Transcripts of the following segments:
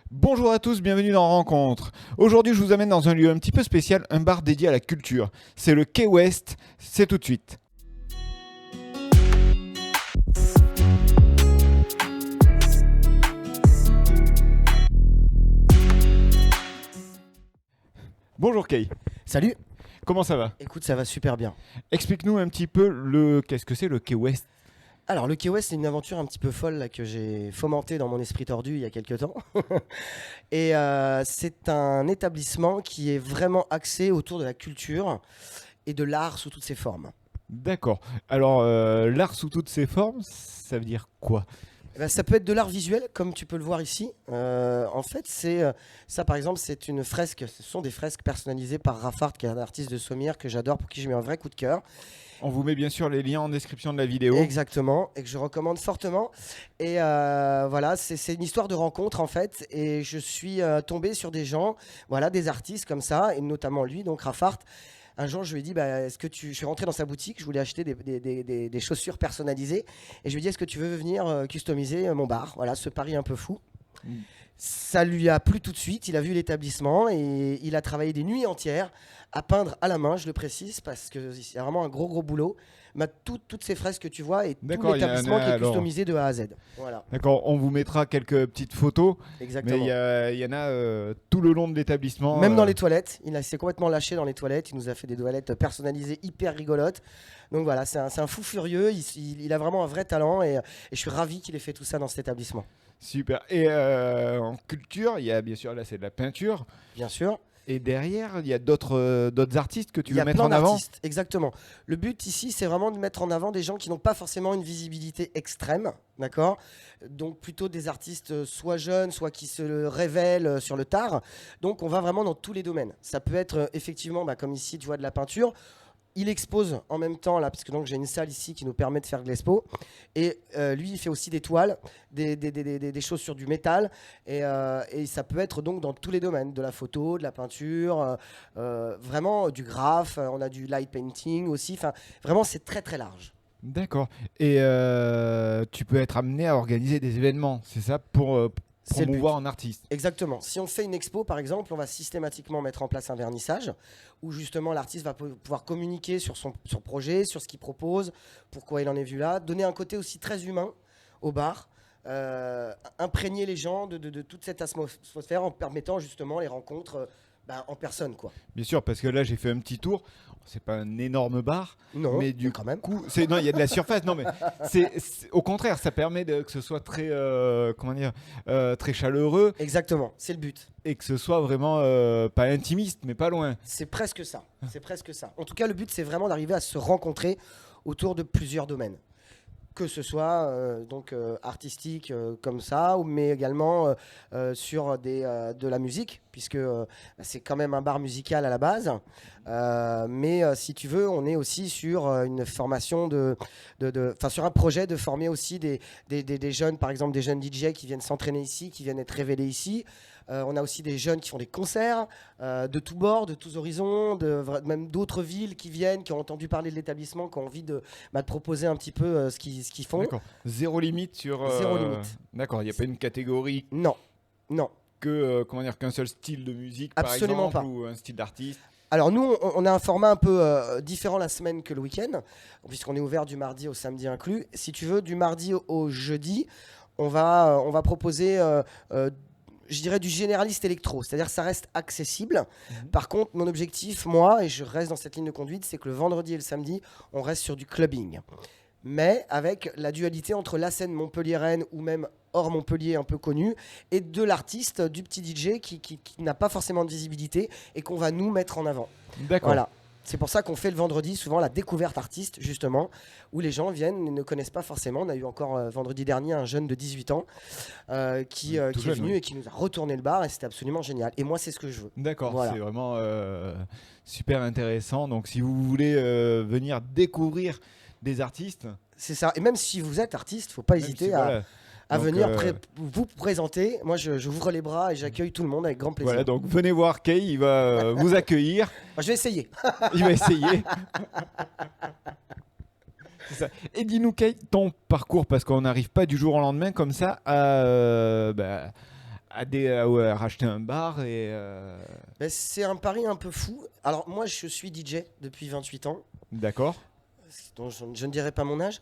Bonjour à tous, bienvenue dans Rencontre. Aujourd'hui, je vous amène dans un lieu un petit peu spécial, un bar dédié à la culture. C'est le Quai Ouest, c'est tout de suite. Bonjour Kay, Salut, comment ça va? écoute, ça va super bien. Explique-nous un petit peu qu'est-ce que c'est le Quai Ouest. Alors, le Key West, c'est une aventure un petit peu folle là, que j'ai fomentée dans mon esprit tordu il y a quelques temps. Et c'est un établissement qui est vraiment axé autour de la culture et de l'art sous toutes ses formes. D'accord. Alors, l'art sous toutes ses formes, ça veut dire quoi? Eh ben, ça peut être de l'art visuel, comme tu peux le voir ici. En fait, ça, par exemple, c'est une fresque. Ce sont des fresques personnalisées par Raffard, qui est un artiste de Sommières que j'adore, pour qui je mets un vrai coup de cœur. On vous met bien sûr les liens en description de la vidéo. Exactement, et que je recommande fortement. Et voilà, c'est une histoire de rencontre en fait. Et je suis tombé sur des gens, voilà, des artistes comme ça, et notamment lui, donc Raffart. Un jour, je lui ai dit, bah, je suis rentré dans sa boutique, je voulais acheter des chaussures personnalisées. Et je lui ai dit, est-ce que tu veux venir customiser mon bar? Voilà, ce pari un peu fou. Mm. Ça lui a plu tout de suite, il a vu l'établissement et il a travaillé des nuits entières à peindre à la main, je le précise, parce que c'est vraiment un gros gros boulot. Toutes ces fresques que tu vois et tout D'accord, il y en l'établissement a qui est alors. customisé de A à Z. Voilà, D'accord, on vous mettra quelques petites photos, mais exactement. il y en a tout le long de l'établissement. Même dans les toilettes, s'est complètement lâché dans les toilettes, il nous a fait des toilettes personnalisées hyper rigolotes. Donc voilà, c'est un fou furieux, il a vraiment un vrai talent et je suis ravi qu'il ait fait tout ça dans cet établissement. Super. Et en culture, il y a bien sûr là c'est de la peinture. Bien sûr. Et derrière, il y a d'autres artistes que tu Il y veux a mettre plein en avant. d'artistes, exactement. Le but ici, c'est vraiment de mettre en avant des gens qui n'ont pas forcément une visibilité extrême, d'accord? Donc plutôt des artistes soit jeunes, soit qui se révèlent sur le tard. Donc on va vraiment dans tous les domaines. Ça peut être effectivement, bah, comme ici, tu vois, de la peinture. Il expose en même temps là, parce que donc j'ai une salle ici qui nous permet de faire de l'expo. Et lui, il fait aussi des toiles, des choses sur du métal. Et ça peut être donc dans tous les domaines, de la photo, de la peinture, vraiment du graphe. On a du light painting aussi. Enfin, vraiment, c'est très très large. D'accord. Et tu peux être amené à organiser des événements, c'est ça, pour C'est le but. promouvoir un artiste. Exactement. Si on fait une expo, par exemple, on va systématiquement mettre en place un vernissage où justement l'artiste va pouvoir communiquer sur son projet, sur ce qu'il propose, pourquoi il en est vu là, donner un côté aussi très humain au bar, imprégner les gens de toute cette atmosphère en permettant justement les rencontres bah, en personne, quoi. Bien sûr, parce que là j'ai fait un petit tour. C'est pas un énorme bar, Non, mais mais du quand même. coup, non, il y a de la surface. Non, mais au contraire, ça permet que ce soit très, comment dire, très chaleureux Exactement, c'est le but. et que ce soit vraiment pas intimiste, mais pas loin. C'est presque ça. C'est presque ça. En tout cas, le but, c'est vraiment d'arriver à se rencontrer autour de plusieurs domaines. Que ce soit donc artistique comme ça, mais également sur de la musique, puisque bah, c'est quand même un bar musical à la base. Mais si tu veux, on est aussi sur une formation enfin, sur un projet de former aussi des jeunes, par exemple des jeunes DJ qui viennent s'entraîner ici, qui viennent être révélés ici. On a aussi des jeunes qui font des concerts de tous bords, de tous horizons, même d'autres villes qui viennent, qui ont entendu parler de l'établissement, qui ont envie de proposer un petit peu ce qu'ils font. D'accord. Zéro limite sur. Zéro limite. D'accord, il n'y a pas une catégorie Non, non, comment dire, qu'un seul style de musique, absolument par pas. exemple, ou un style d'artiste. Alors nous, on a un format un peu différent la semaine que le week-end, puisqu'on est ouvert du mardi au samedi inclus. Si tu veux, du mardi au jeudi, on va proposer je dirais du généraliste électro, c'est-à-dire que ça reste accessible. Par contre, mon objectif, moi, et je reste dans cette ligne de conduite, c'est que le vendredi et le samedi, on reste sur du clubbing. Mais avec la dualité entre la scène montpelliéraine ou même hors Montpellier un peu connue et de l'artiste, du petit DJ qui n'a pas forcément de visibilité et qu'on va nous mettre en avant. D'accord. Voilà. C'est pour ça qu'on fait le vendredi souvent la découverte artiste, justement, où les gens viennent et ne connaissent pas forcément. On a eu encore vendredi dernier un jeune de 18 ans Tout qui est jeune, venu oui. et qui nous a retourné le bar et c'était absolument génial. Et moi, c'est ce que je veux. D'accord, Voilà. c'est vraiment super intéressant. Donc, si vous voulez venir découvrir des artistes, C'est ça. Et même si vous êtes artiste, faut pas même hésiter si, voilà. à Donc, venir vous présenter. Moi, je ouvre les bras et j'accueille tout le monde avec grand plaisir. voilà, donc venez voir Kay, il va vous accueillir, Moi, je vais essayer. il va essayer. C'est ça. Et dis-nous Kay, ton parcours, parce qu'on n'arrive pas du jour au lendemain comme ça à à racheter un bar et Ben, c'est un pari un peu fou. Alors moi je suis DJ depuis 28 ans. d'accord. Donc, je ne dirai pas mon âge.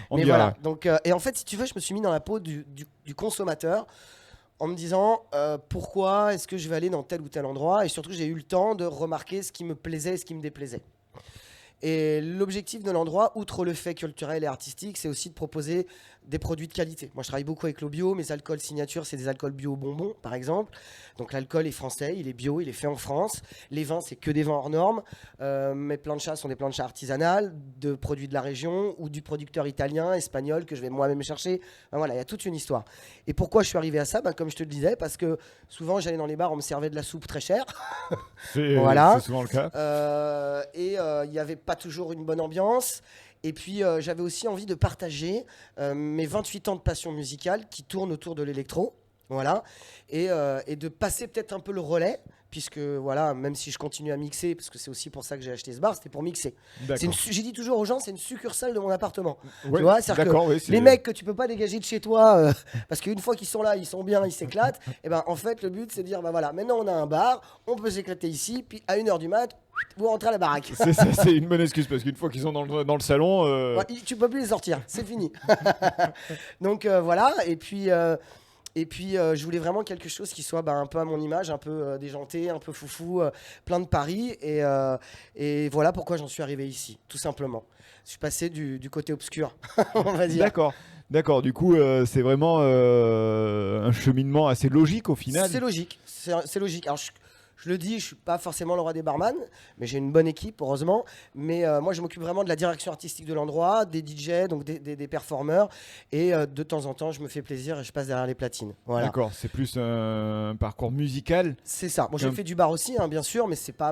On Mais dira. voilà. Donc, et en fait, si tu veux, je me suis mis dans la peau du consommateur en me disant pourquoi est-ce que je vais aller dans tel ou tel endroit. Et surtout, j'ai eu le temps de remarquer ce qui me plaisait et ce qui me déplaisait. Et l'objectif de l'endroit, outre le fait culturel et artistique, c'est aussi de proposer des produits de qualité. Moi, je travaille beaucoup avec le bio. Mes alcools signature, c'est des alcools bio bonbons, par exemple. Donc, l'alcool est français, il est bio, il est fait en France. Les vins, c'est que des vins hors normes. Mes planchas sont des planchas artisanales, de produits de la région ou du producteur italien, espagnol, que je vais moi-même chercher. Ben voilà, il y a toute une histoire. Et pourquoi je suis arrivé à ça? Ben, comme je te le disais, parce que souvent, j'allais dans les bars, on me servait de la soupe très chère. Voilà. C'est souvent le cas. Il n'y avait pas toujours une bonne ambiance. Et puis j'avais aussi envie de partager mes 28 ans de passion musicale qui tournent autour de l'électro. Voilà. Et de passer peut-être un peu le relais, puisque voilà, même si je continue à mixer, parce que c'est aussi pour ça que j'ai acheté ce bar, c'était pour mixer. D'accord. J'ai dit toujours aux gens, c'est une succursale de mon appartement. Ouais, Tu vois, c'est-à-dire que d'accord, oui, c'est- les mecs que tu peux pas dégager de chez toi, parce qu'une fois qu'ils sont là, ils sont bien, ils s'éclatent. Et ben en fait, le but c'est de dire, bah voilà, maintenant on a un bar, on peut s'éclater ici, puis à 1h du mat, vous rentrez à la baraque. c'est ça, c'est une bonne excuse parce qu'une fois qu'ils sont dans le salon, Ouais, tu peux plus les sortir, c'est fini. Donc voilà, et puis je voulais vraiment quelque chose qui soit un peu à mon image, un peu déjanté, un peu foufou, plein de paris. Et voilà pourquoi j'en suis arrivé ici, tout simplement. Je suis passé du côté obscur, on va dire. d'accord. D'accord, du coup, c'est vraiment un cheminement assez logique au final. C'est logique, c'est logique. Alors je le dis, je suis pas forcément le roi des barman, mais j'ai une bonne équipe, heureusement. Mais moi, je m'occupe vraiment de la direction artistique de l'endroit, des DJ, donc des performeurs. Et de temps en temps, je me fais plaisir et je passe derrière les platines. Voilà. D'accord, c'est plus un parcours musical. C'est ça. Moi, j'ai Comme- fait du bar aussi, hein, bien sûr, mais c'est pas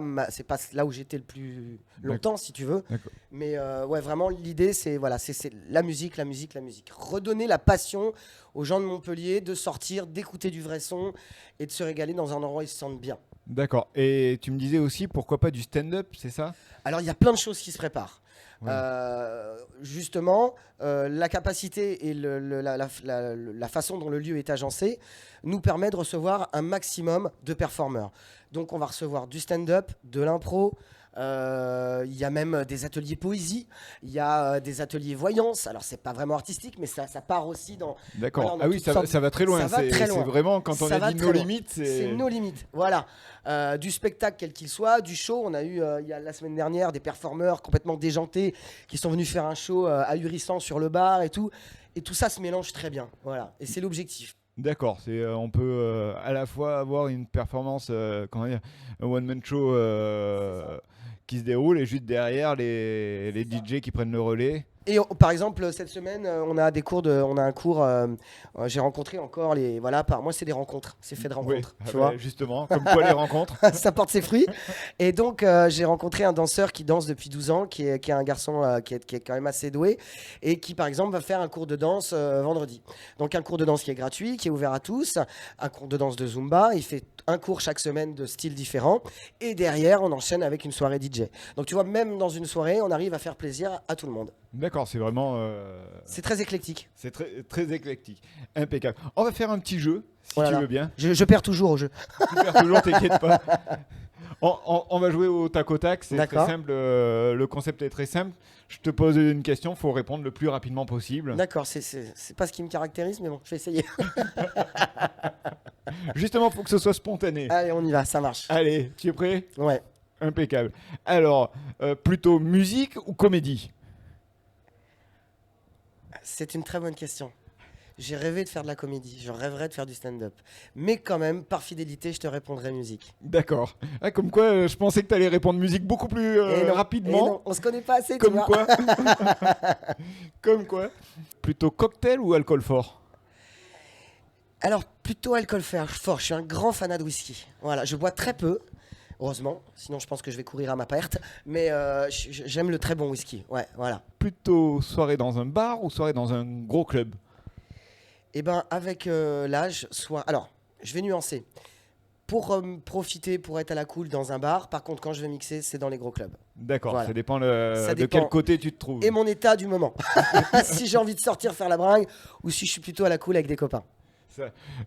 là où j'étais le plus longtemps, si tu veux. D'accord. Mais ouais, vraiment, l'idée, c'est voilà, c'est la musique, la musique, la musique. Redonner la passion aux gens de Montpellier de sortir, d'écouter du vrai son et de se régaler dans un endroit où ils se sentent bien. D'accord. Et tu me disais aussi, pourquoi pas du stand-up, c'est ça? Alors, il y a plein de choses qui se préparent. Ouais. Justement, la capacité et la façon dont le lieu est agencé nous permet de recevoir un maximum de performeurs. Donc, on va recevoir du stand-up, de l'impro. Il y a même des ateliers poésie, il y a des ateliers voyance. Alors, c'est pas vraiment artistique, mais ça part aussi dans. D'accord. Voilà, on a Ah oui, toutes sortes- ça va très loin. ça va C'est très loin. c'est vraiment quand on Ça a va dit très nos loin. limites, C'est nos limites, voilà. Du spectacle quel qu'il soit, du show. On a eu il y a la semaine dernière des performeurs complètement déjantés qui sont venus faire un show ahurissant sur le bar et tout. Et tout ça se mélange très bien. Voilà. Et c'est l'objectif. D'accord, on peut à la fois avoir une performance, comment dire, un one-man show qui se déroule et juste derrière les DJ qui prennent le relais. Et par exemple, cette semaine, on a un cours. J'ai rencontré encore moi, c'est des rencontres. C'est fait de rencontres. Oui, Tu vois. justement, comme quoi les rencontres. Ça porte ses fruits. Et donc, j'ai rencontré un danseur qui danse depuis 12 ans, qui est un garçon qui est quand même assez doué, et qui, par exemple, va faire un cours de danse vendredi. Donc, un cours de danse qui est gratuit, qui est ouvert à tous, un cours de danse de Zumba. Il fait un cours chaque semaine de styles différents. Et derrière, on enchaîne avec une soirée DJ. Donc, tu vois, même dans une soirée, on arrive à faire plaisir à tout le monde. D'accord, c'est vraiment. C'est très éclectique. C'est très, très éclectique. Impeccable. On va faire un petit jeu, si Oh là tu là. veux bien. Je perds toujours au jeu. Tu perds toujours, t'inquiète pas. On va jouer au tac au tac, c'est très D'accord. simple. Le concept est très simple. Je te pose une question, il faut répondre le plus rapidement possible. D'accord, c'est pas ce qui me caractérise, mais bon, je vais essayer. Justement, il faut que ce soit spontané. Allez, on y va, ça marche. Allez, tu es prêt? Ouais. Impeccable. Alors, plutôt musique ou comédie? C'est une très bonne question. J'ai rêvé de faire de la comédie, je rêverais de faire du stand-up. Mais quand même, par fidélité, je te répondrai musique. D'accord. Ah, comme quoi, je pensais que tu allais répondre musique beaucoup plus Et non, rapidement. et non, on se connaît pas assez, tu Comme vois. quoi. Comme quoi. Plutôt cocktail ou alcool fort? Alors, plutôt alcool fort, je suis un grand fanat de whisky. Voilà, je bois très peu, heureusement, sinon je pense que je vais courir à ma perte. Mais j'aime le très bon whisky, ouais, voilà. Plutôt soirée dans un bar ou soirée dans un gros club? Et ben avec l'âge, alors, je vais nuancer. Pour profiter, pour être à la cool dans un bar, par contre, quand je vais mixer, c'est dans les gros clubs. D'accord, Voilà. ça dépend, Ça de dépend. quel côté tu te trouves. Et mon état du moment. Si j'ai envie de sortir faire la bringue ou si je suis plutôt à la cool avec des copains.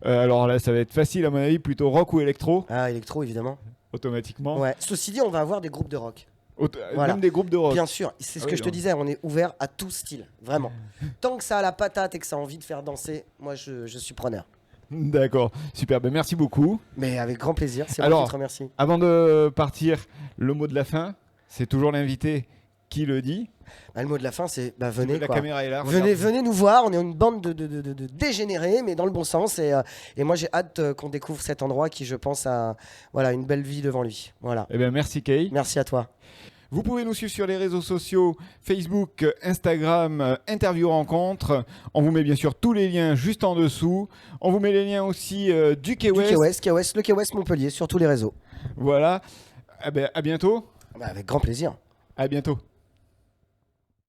Alors là, ça va être facile à mon avis, plutôt rock ou électro, Ah, électro, évidemment. automatiquement. Ouais. Ceci dit, on va avoir des groupes de rock. Voilà. Même des groupes de rock. Bien sûr, c'est ce Ah que oui, je te non. disais, on est ouvert à tout style, vraiment. Tant que ça a la patate et que ça a envie de faire danser, moi je suis preneur. D'accord, super, ben, merci beaucoup. Mais avec grand plaisir, c'est moi Alors, qui te remercie. Avant de partir, le mot de la fin, c'est toujours l'invité qui le dit. Bah, le mot de la fin, c'est venez La quoi. caméra est là. Venez, regarde. venez nous voir, on est une bande de dégénérés, mais dans le bon sens. Et moi j'ai hâte qu'on découvre cet endroit qui, je pense, a voilà, une belle vie devant lui. Voilà. Eh bien, merci Kay. Merci à toi. Vous pouvez nous suivre sur les réseaux sociaux, Facebook, Instagram, Interview Rencontre. On vous met bien sûr tous les liens juste en dessous. On vous met les liens aussi du Quai Du Ouest. le Quai Ouest Montpellier, sur tous les réseaux. Voilà. Eh ben, à bientôt. Bah, avec grand plaisir. À bientôt.